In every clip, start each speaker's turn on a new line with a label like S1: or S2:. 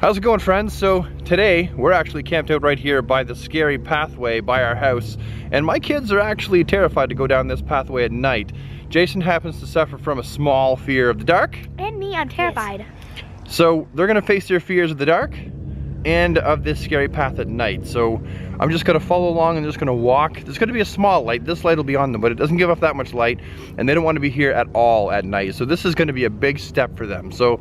S1: How's it going, friends? So today we're actually camped out right here by the scary pathway by our house, and my kids are actually terrified to go down this pathway at night. Jason happens to suffer from a small fear of the dark.
S2: And me, I'm terrified.
S1: Yes. So they're gonna face their fears of the dark and of this scary path at night. So I'm just gonna follow along and just gonna walk. There's gonna be a small light. This light will be on them, but it doesn't give off that much light, and they don't want to be here at all at night. So this is gonna be a big step for them. So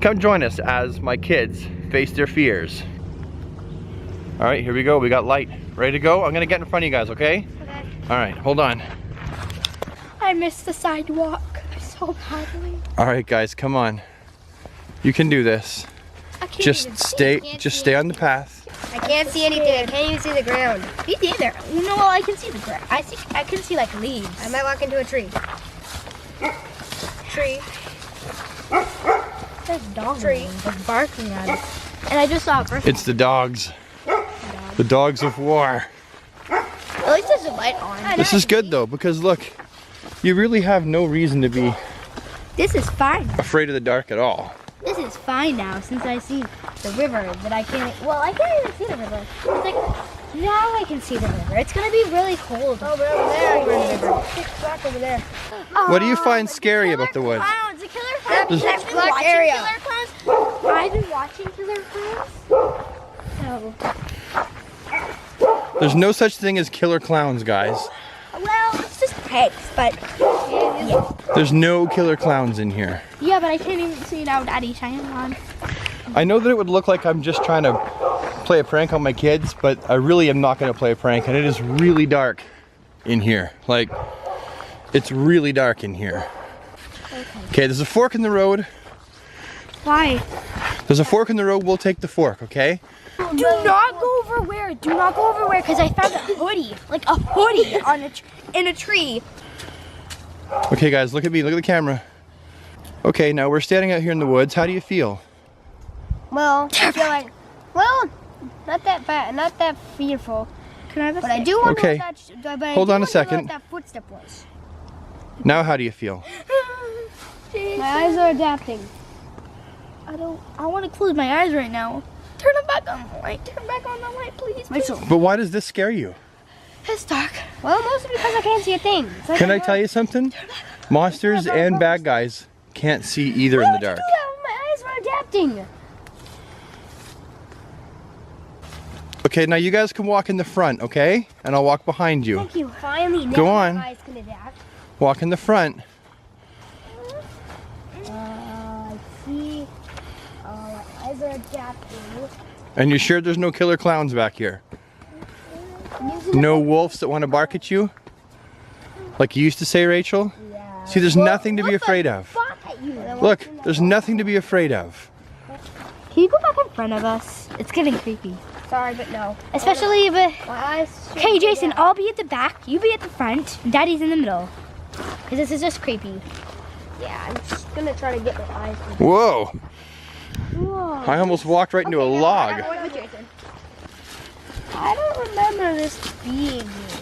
S1: come join us as my kids face their fears. All right, here we go. We got light. Ready to go? I'm gonna get in front of you guys, okay?
S2: Okay.
S1: All right, hold on.
S2: I missed the sidewalk so badly.
S1: All right, guys, come on. You can do this.
S2: I can't
S1: Just
S2: even
S1: stay on the path.
S3: I can't see anything. I can't even see the ground.
S2: Me neither. No, I can see the grass. I can see like leaves.
S3: I might walk into a tree. Tree.
S2: There's dogs
S3: Tree.
S2: just barking at us. And I just saw a person.
S1: It's the dogs. The dogs of war.
S2: At least there's a light on.
S1: This is good though, because look, you really have no reason to be
S2: This is fine.
S1: afraid of the dark at all.
S2: This is fine now since I see the river that I can't. Well, I can't even see the river. It's like now I can see the river. It's gonna be really cold.
S3: Oh, but over there, you're in the river. It's black over there.
S1: What do you find scary about the woods?
S2: Clowns, the killer clowns.
S1: There's-
S2: I've been
S3: Black
S2: watching
S3: area.
S2: killer clowns. I've been watching killer clowns. So,
S1: There's no such thing as killer clowns, guys.
S2: well, it's just pigs, but yeah.
S1: There's no killer clowns in here.
S2: Yeah, but I can't even see now, Daddy. Shine on.
S1: I know that it would look like I'm just trying to play a prank on my kids, but I really am not going to play a prank, and it is really dark in here. Like, it's really dark in here. Okay, there's a fork in the road.
S2: Why?
S1: There's a fork in the road. We'll take the fork, okay?
S2: Do not go over where. Do not go over where, because I found a hoodie, like a hoodie on in a tree.
S1: Okay, guys, look at me. Look at the camera. Okay, now we're standing out here in the woods. How do you feel?
S3: Well, I feel like, well, not that bad, not that fearful.
S2: Can I have a
S3: But I do wonder
S1: Okay.
S3: what that, but I
S1: Hold
S3: do
S1: on a
S3: wonder
S1: second.
S3: what that footstep was.
S1: Now how do you feel?
S3: My eyes are adapting.
S2: I want to close my eyes right now. Turn them back on the light. Turn back on the light, please. please.
S1: But why does this scare you?
S2: It's dark.
S3: Well, mostly because I can't see a thing. It's like
S1: Can I tell you something? Monsters and bad guys can't see either in the dark.
S3: My eyes are adapting.
S1: Okay, now you guys can walk in the front, okay? And I'll walk behind you.
S3: Thank you. Finally, now
S1: Go on.
S3: my eyes can adapt.
S1: Walk in the front.
S3: I see. My eyes are adapting.
S1: And you're sure there's no killer clowns back here? No wolves that want to bark at you? Like you used to say, Rachel?
S3: Yeah.
S1: See, there's nothing to be afraid of.
S3: Fuck at you.
S1: Look, there's nothing to be afraid of.
S2: Can you go back in front of us? It's getting creepy.
S3: Sorry, but no.
S2: Especially if it...
S3: My eyes.
S2: Okay, Jason, I'll be at the back. You be at the front. Daddy's in the middle. Because this is just creepy.
S3: Yeah, I'm just gonna try to get my eyes.
S1: Whoa,
S2: Whoa.
S1: I almost walked right into a log.
S3: I don't remember this being here.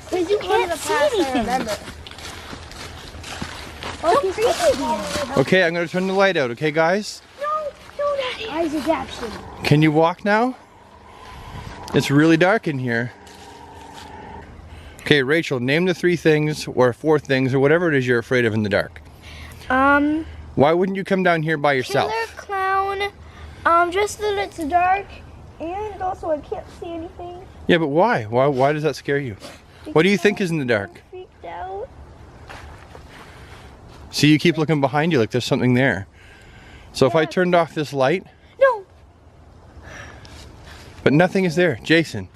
S2: Because you can't see anything.
S3: Oh, creepy.
S1: Okay, I'm gonna turn the light out, okay guys?
S2: No, Daddy.
S3: Eyes adaptation.
S1: Can you walk now? It's really dark in here. Okay, Rachel, name the 3 things or 4 things or whatever it is you're afraid of in the dark. Why wouldn't you come down here by yourself?
S2: Killer clown. Just that it's dark. And also I can't see anything.
S1: Yeah, but why? Why does that scare you? What do you think is in the dark?
S2: I'm freaked out.
S1: See, you keep looking behind you like there's something there. So if I turned off this light,
S2: No.
S1: but nothing is there. Jason,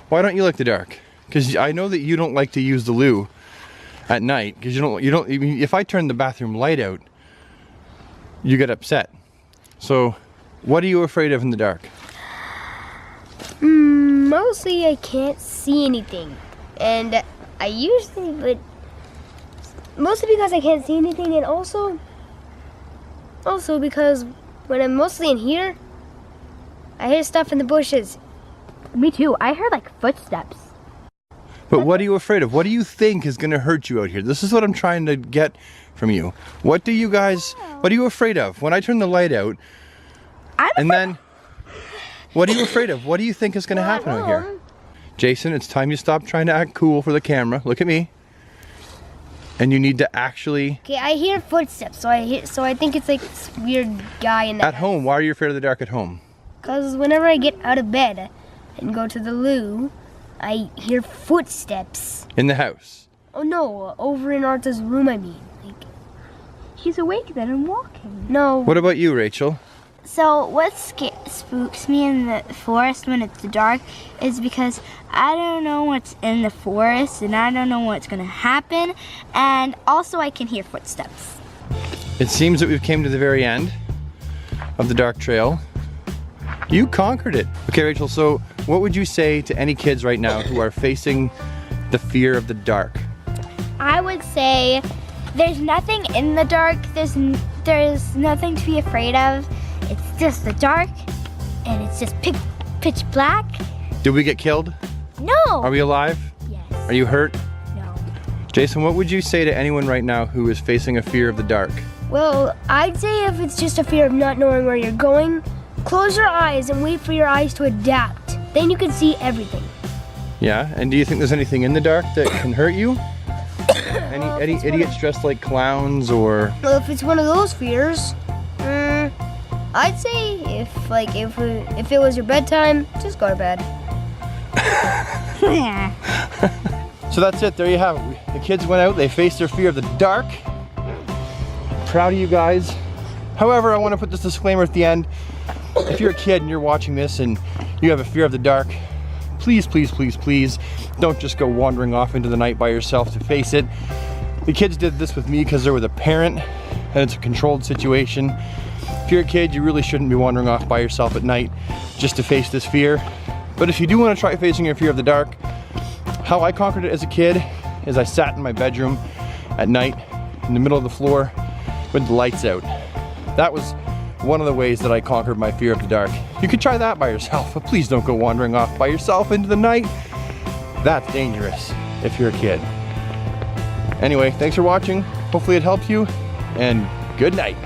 S1: why don't you like the dark? Because I know that you don't like to use the loo at night. Because you don't. If I turn the bathroom light out, you get upset. So, what are you afraid of in the dark?
S3: Mostly I can't see anything. And I usually, but mostly because I can't see anything, and also because when I'm mostly in here, I hear stuff in the bushes.
S2: Me too. I heard like footsteps.
S1: But what are you afraid of? What do you think is going to hurt you out here? This is what I'm trying to get from you. What are you afraid of? When I turn the light out, And then, what are you afraid of? What do you think is going to happen out here? Jason, it's time you stop trying to act cool for the camera. Look at me. And you need to actually...
S3: Okay, I hear footsteps, so I think it's like this weird guy in the
S1: At home, why are you afraid of the dark at home?
S3: Because whenever I get out of bed and go to the loo, I hear footsteps.
S1: In the house?
S3: Oh no, over in Arta's room, I mean. Like,
S2: He's awake then and walking.
S3: no.
S1: What about you, Rachel?
S2: So what spooks me in the forest when it's dark is because I don't know what's in the forest and I don't know what's gonna happen, and also I can hear footsteps.
S1: It seems that we've came to the very end of the dark trail. You conquered it. Okay, Rachel, so what would you say to any kids right now who are facing the fear of the dark?
S2: I would say there's nothing in the dark. There's nothing to be afraid of. It's just the dark, and it's just pitch black.
S1: Did we get killed?
S2: No.
S1: Are we alive?
S2: Yes.
S1: Are you hurt?
S2: No.
S1: Jason, what would you say to anyone right now who is facing a fear of the dark?
S3: Well, I'd say if it's just a fear of not knowing where you're going, close your eyes and wait for your eyes to adapt. Then you can see everything.
S1: Yeah, and do you think there's anything in the dark that can hurt you? Any idiots dressed like clowns or...
S3: Well, if it's one of those fears, I'd say if it was your bedtime, just go to bed.
S1: So that's it, there you have it. The kids went out, they faced their fear of the dark. Proud of you guys. However, I want to put this disclaimer at the end. If you're a kid and you're watching this and you have a fear of the dark, please, please, please, please don't just go wandering off into the night by yourself to face it. The kids did this with me because there was a parent and it's a controlled situation. If you're a kid, you really shouldn't be wandering off by yourself at night just to face this fear. But if you do want to try facing your fear of the dark, how I conquered it as a kid is I sat in my bedroom at night in the middle of the floor with the lights out. That was one of the ways that I conquered my fear of the dark. You could try that by yourself, but please don't go wandering off by yourself into the night. That's dangerous if you're a kid. Anyway, thanks for watching. Hopefully it helped you, and good night.